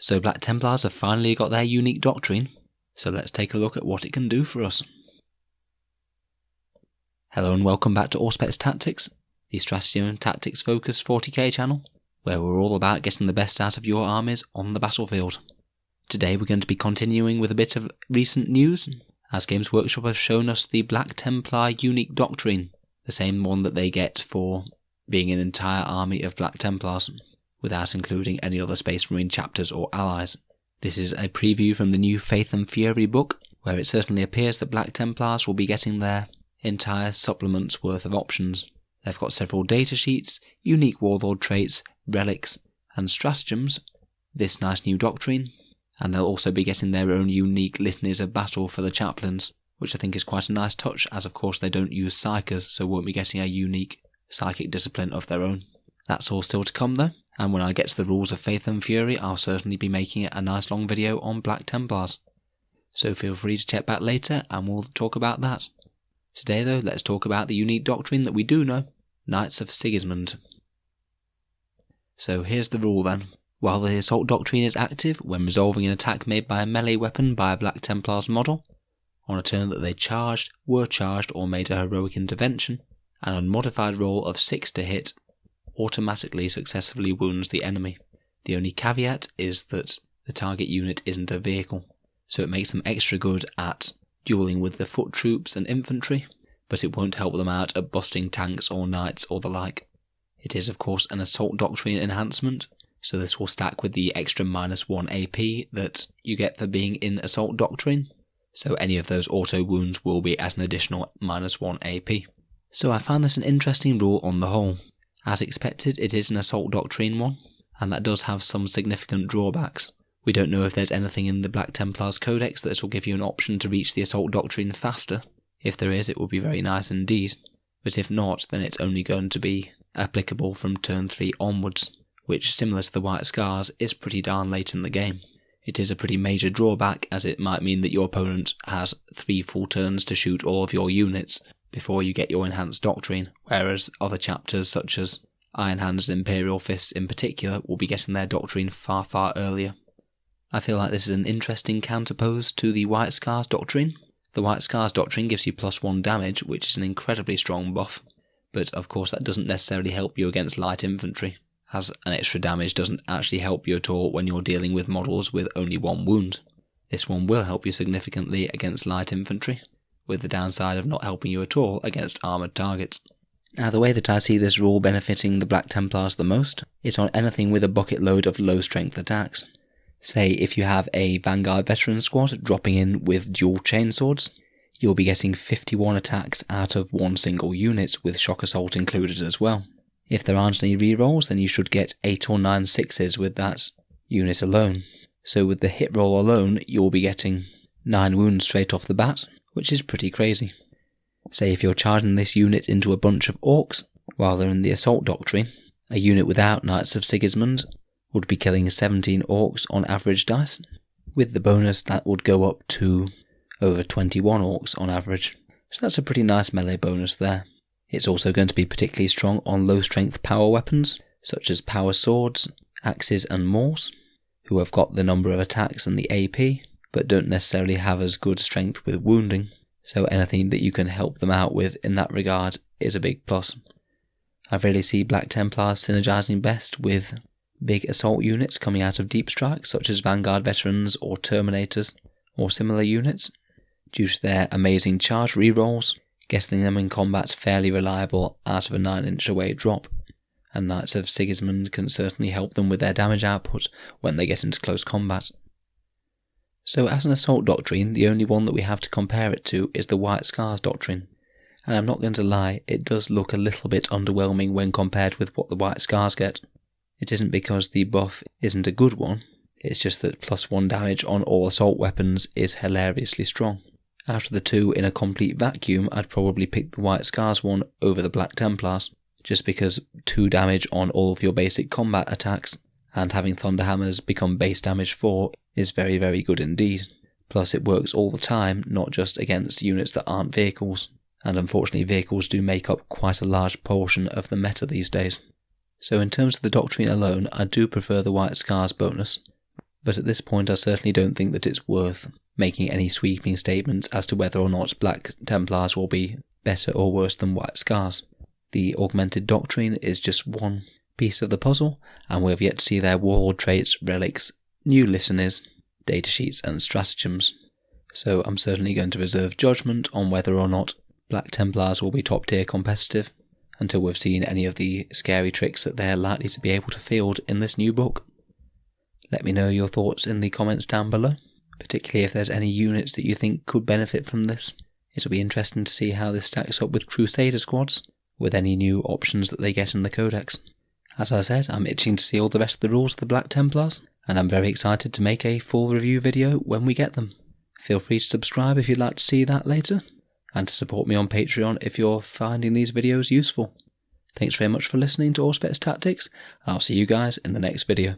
So Black Templars have finally got their unique doctrine, so let's take a look at what it can do for us. Hello and welcome back to Auspex Tactics, the strategy and tactics focused 40k channel, where we're all about getting the best out of your armies on the battlefield. Today we're going to be continuing with a bit of recent news, as Games Workshop have shown us the Black Templar unique doctrine, the same one that they get for being an entire army of Black Templars, without including any other Space Marine chapters or allies. This is a preview from the new Faith and Fury book, where it certainly appears that Black Templars will be getting their entire supplement's worth of options. They've got several datasheets, unique warlord traits, relics, and stratagems, this nice new doctrine, and they'll also be getting their own unique litanies of battle for the chaplains, which I think is quite a nice touch, as of course they don't use psychers, so won't be getting a unique psychic discipline of their own. That's all still to come though, and when I get to the rules of Faith and Fury, I'll certainly be making it a nice long video on Black Templars. So feel free to check back later and we'll talk about that. Today though, let's talk about the unique doctrine that we do know, Knights of Sigismund. So here's the rule then. While the assault doctrine is active when resolving an attack made by a melee weapon by a Black Templars model, on a turn that they charged, were charged or made a heroic intervention, an unmodified roll of 6 to hit automatically successfully wounds the enemy. The only caveat is that the target unit isn't a vehicle, so it makes them extra good at dueling with the foot troops and infantry, but it won't help them out at busting tanks or knights or the like. It is of course an assault doctrine enhancement, so this will stack with the extra -1 AP that you get for being in assault doctrine, so any of those auto wounds will be at an additional -1 AP. So I found this an interesting rule on the whole. As expected, it is an assault doctrine one, and that does have some significant drawbacks. We don't know if there's anything in the Black Templars Codex that will give you an option to reach the assault doctrine faster. If there is, it will be very nice indeed, but if not, then it's only going to be applicable from turn 3 onwards, which, similar to the White Scars, is pretty darn late in the game. It is a pretty major drawback, as it might mean that your opponent has 3 full turns to shoot all of your units before you get your enhanced doctrine, whereas other chapters such as Iron Hands and Imperial Fists in particular will be getting their doctrine far earlier. I feel like this is an interesting counterpose to the White Scars doctrine. The White Scars doctrine gives you +1 damage, which is an incredibly strong buff, but of course that doesn't necessarily help you against light infantry, as an extra damage doesn't actually help you at all when you're dealing with models with only 1 wound. This one will help you significantly against light infantry, with the downside of not helping you at all against armoured targets. Now the way that I see this rule benefiting the Black Templars the most is on anything with a bucket load of low strength attacks. Say if you have a Vanguard veteran squad dropping in with dual chainswords, you'll be getting 51 attacks out of 1 single unit with shock assault included as well. If there aren't any rerolls, then you should get 8 or 9 6s with that unit alone. So with the hit roll alone, you'll be getting 9 wounds straight off the bat, which is pretty crazy. Say if you're charging this unit into a bunch of orcs while they're in the assault doctrine, a unit without Knights of Sigismund would be killing 17 orcs on average dice. With the bonus, that would go up to over 21 orcs on average, so that's a pretty nice melee bonus there. It's also going to be particularly strong on low strength power weapons, such as power swords, axes and maws, who have got the number of attacks and the AP, but don't necessarily have as good strength with wounding, so anything that you can help them out with in that regard is a big plus. I really see Black Templars synergising best with big assault units coming out of Deep Strike, such as Vanguard Veterans or Terminators or similar units, due to their amazing charge rerolls, getting them in combat fairly reliable out of a 9-inch away drop, and Knights of Sigismund can certainly help them with their damage output when they get into close combat. So as an assault doctrine, the only one that we have to compare it to is the White Scars doctrine, and I'm not going to lie, it does look a little bit underwhelming when compared with what the White Scars get. It isn't because the buff isn't a good one, it's just that +1 damage on all assault weapons is hilariously strong. Out of the two in a complete vacuum, I'd probably pick the White Scars one over the Black Templars, just because 2 damage on all of your basic combat attacks, and having Thunderhammers become base damage 4 is very good indeed. Plus it works all the time, not just against units that aren't vehicles, and unfortunately vehicles do make up quite a large portion of the meta these days. So in terms of the doctrine alone, I do prefer the White Scars bonus, but at this point I certainly don't think that it's worth making any sweeping statements as to whether or not Black Templars will be better or worse than White Scars. The augmented doctrine is just one piece of the puzzle, and we have yet to see their warlord traits, relics, new listeners, datasheets and stratagems. So I'm certainly going to reserve judgment on whether or not Black Templars will be top tier competitive until we've seen any of the scary tricks that they're likely to be able to field in this new book. Let me know your thoughts in the comments down below, particularly if there's any units that you think could benefit from this. It'll be interesting to see how this stacks up with Crusader squads, with any new options that they get in the Codex. As I said, I'm itching to see all the rest of the rules of the Black Templars, and I'm very excited to make a full review video when we get them. Feel free to subscribe if you'd like to see that later, and to support me on Patreon if you're finding these videos useful. Thanks very much for listening to Auspex Tactics, and I'll see you guys in the next video.